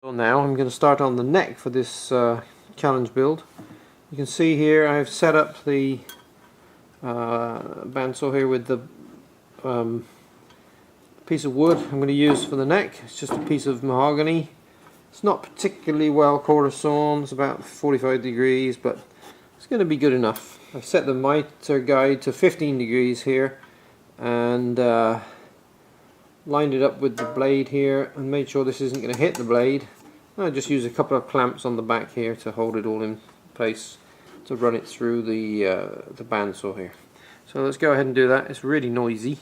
So now I'm going to start on the neck for this challenge build. You can see here I've set up the bandsaw here with the piece of wood I'm going to use for the neck. It's just a piece of mahogany. It's not particularly well quarter sawn, it's about 45 degrees, but it's going to be good enough. I've set the miter guide to 15 degrees here and lined it up with the blade here and made sure this isn't going to hit the blade. I just use a couple of clamps on the back here to hold it all in place to run it through the bandsaw here. So let's go ahead and do that. It's really noisy.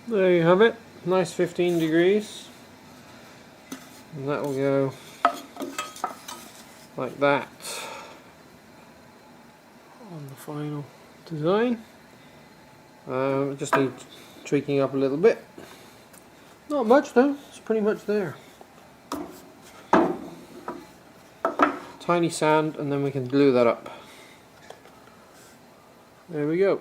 There you have it, nice 15 degrees, and that will go like that on the final design. Just need tweaking up a little bit, not much though, it's pretty much there. Tiny sand and then we can glue that up. There we go.